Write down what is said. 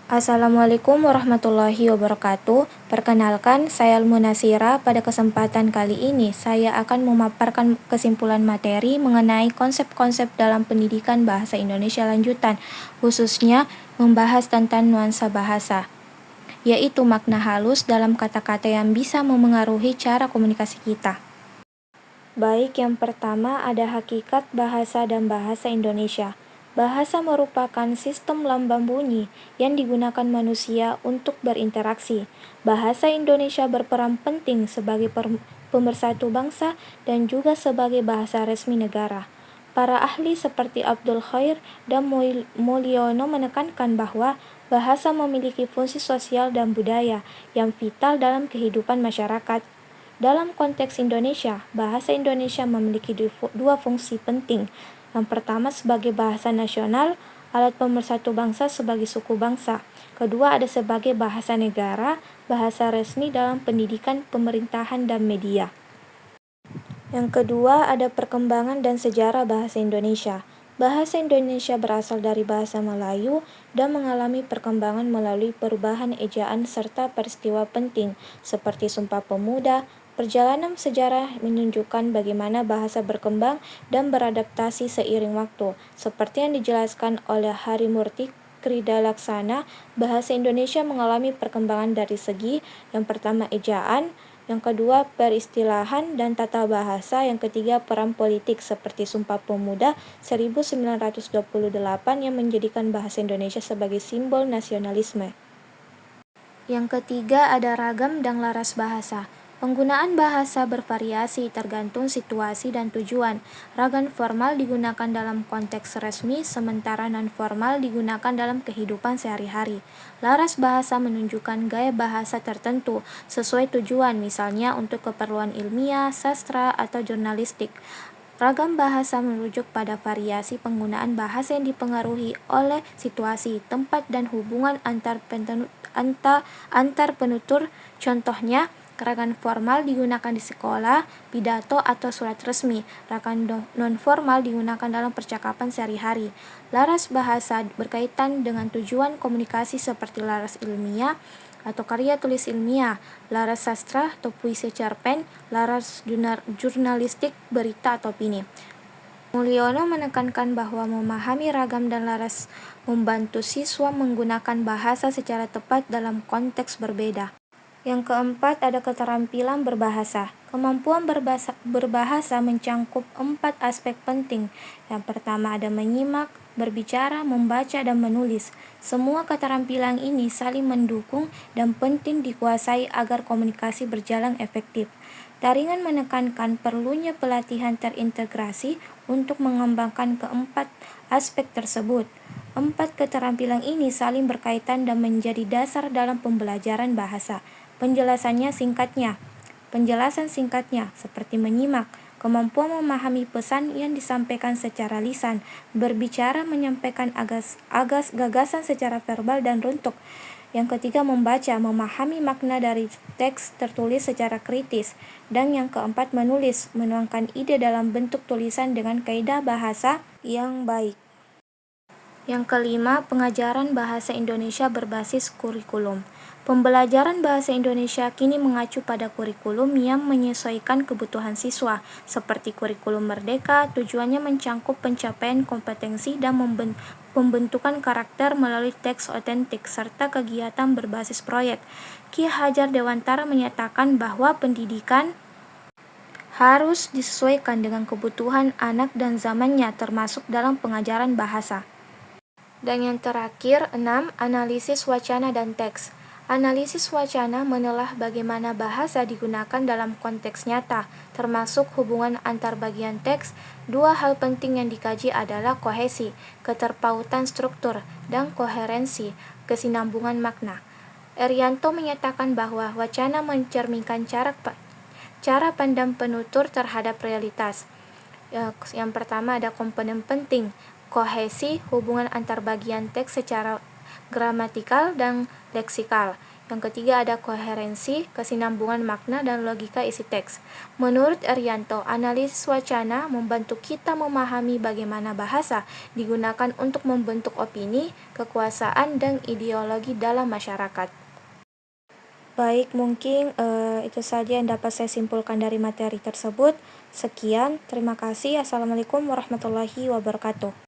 Assalamualaikum warahmatullahi wabarakatuh. Perkenalkan, saya Almunasira. Pada kesempatan kali ini, saya akan memaparkan kesimpulan materi mengenai konsep-konsep dalam pendidikan bahasa Indonesia lanjutan, khususnya membahas tentang nuansa bahasa, yaitu makna halus dalam kata-kata yang bisa memengaruhi cara komunikasi kita. Baik, yang pertama ada hakikat bahasa dan bahasa Indonesia. Bahasa merupakan sistem lambang bunyi yang digunakan manusia untuk berinteraksi. Bahasa Indonesia berperan penting sebagai pemersatu bangsa dan juga sebagai bahasa resmi negara. Para ahli seperti Abdul Khair dan Mulyono menekankan bahwa bahasa memiliki fungsi sosial dan budaya yang vital dalam kehidupan masyarakat. Dalam konteks Indonesia, bahasa Indonesia memiliki dua fungsi penting. Yang pertama sebagai bahasa nasional, alat pemersatu bangsa sebagai suku bangsa. Kedua ada sebagai bahasa negara, bahasa resmi dalam pendidikan, pemerintahan, dan media. Yang kedua ada perkembangan dan sejarah bahasa Indonesia. Bahasa Indonesia berasal dari bahasa Melayu dan mengalami perkembangan melalui perubahan ejaan serta peristiwa penting seperti Sumpah Pemuda. Perjalanan sejarah menunjukkan bagaimana bahasa berkembang dan beradaptasi seiring waktu. Seperti yang dijelaskan oleh Harimurti Kridalaksana, bahasa Indonesia mengalami perkembangan dari segi yang pertama ejaan, yang kedua peristilahan dan tata bahasa, yang ketiga peran politik seperti Sumpah Pemuda 1928 yang menjadikan bahasa Indonesia sebagai simbol nasionalisme. Yang ketiga ada ragam dan laras bahasa. Penggunaan bahasa bervariasi tergantung situasi dan tujuan. Ragam formal digunakan dalam konteks resmi, sementara non-formal digunakan dalam kehidupan sehari-hari. Laras bahasa menunjukkan gaya bahasa tertentu sesuai tujuan, misalnya untuk keperluan ilmiah, sastra, atau jurnalistik. Ragam bahasa merujuk pada variasi penggunaan bahasa yang dipengaruhi oleh situasi, tempat, dan hubungan antar penutur. Contohnya, ragam formal digunakan di sekolah, pidato, atau surat resmi. Ragam non-formal digunakan dalam percakapan sehari-hari. Laras bahasa berkaitan dengan tujuan komunikasi seperti laras ilmiah atau karya tulis ilmiah, laras sastra atau puisi cerpen, laras jurnalistik, berita atau opini. Mulyono menekankan bahwa memahami ragam dan laras membantu siswa menggunakan bahasa secara tepat dalam konteks berbeda. Yang keempat ada keterampilan berbahasa. Kemampuan berbahasa mencangkup 4 aspek penting. Yang pertama ada menyimak, berbicara, membaca, dan menulis. Semua keterampilan ini saling mendukung dan penting dikuasai agar komunikasi berjalan efektif. Taringan menekankan perlunya pelatihan terintegrasi untuk mengembangkan keempat aspek tersebut. 4 keterampilan ini saling berkaitan dan menjadi dasar dalam pembelajaran bahasa. Penjelasan singkatnya seperti menyimak, kemampuan memahami pesan yang disampaikan secara lisan, berbicara menyampaikan gagasan secara verbal dan runtuk. Yang ketiga membaca, memahami makna dari teks tertulis secara kritis. Dan yang keempat menulis, menuangkan ide dalam bentuk tulisan dengan kaidah bahasa yang baik. Yang kelima, pengajaran bahasa Indonesia berbasis kurikulum. Pembelajaran bahasa Indonesia kini mengacu pada kurikulum yang menyesuaikan kebutuhan siswa, seperti kurikulum Merdeka. Tujuannya mencangkup pencapaian kompetensi dan pembentukan karakter melalui teks otentik, serta kegiatan berbasis proyek. Ki Hajar Dewantara menyatakan bahwa pendidikan harus disesuaikan dengan kebutuhan anak dan zamannya, termasuk dalam pengajaran bahasa. Dan yang terakhir, 6. Analisis wacana dan teks. Analisis wacana menelah bagaimana bahasa digunakan dalam konteks nyata, termasuk hubungan antar bagian teks. 2 hal penting yang dikaji adalah kohesi, keterpautan struktur, dan koherensi, kesinambungan makna. Erianto menyatakan bahwa wacana mencerminkan cara pandang penutur terhadap realitas. Yang pertama ada komponen penting, kohesi, hubungan antar bagian teks secara gramatikal dan leksikal. Yang ketiga ada koherensi, kesinambungan makna, dan logika isi teks. Menurut Erianto, analisis wacana membantu kita memahami bagaimana bahasa digunakan untuk membentuk opini, kekuasaan, dan ideologi dalam masyarakat. Baik, mungkin itu saja yang dapat saya simpulkan dari materi tersebut. Sekian, terima kasih. Assalamualaikum warahmatullahi wabarakatuh.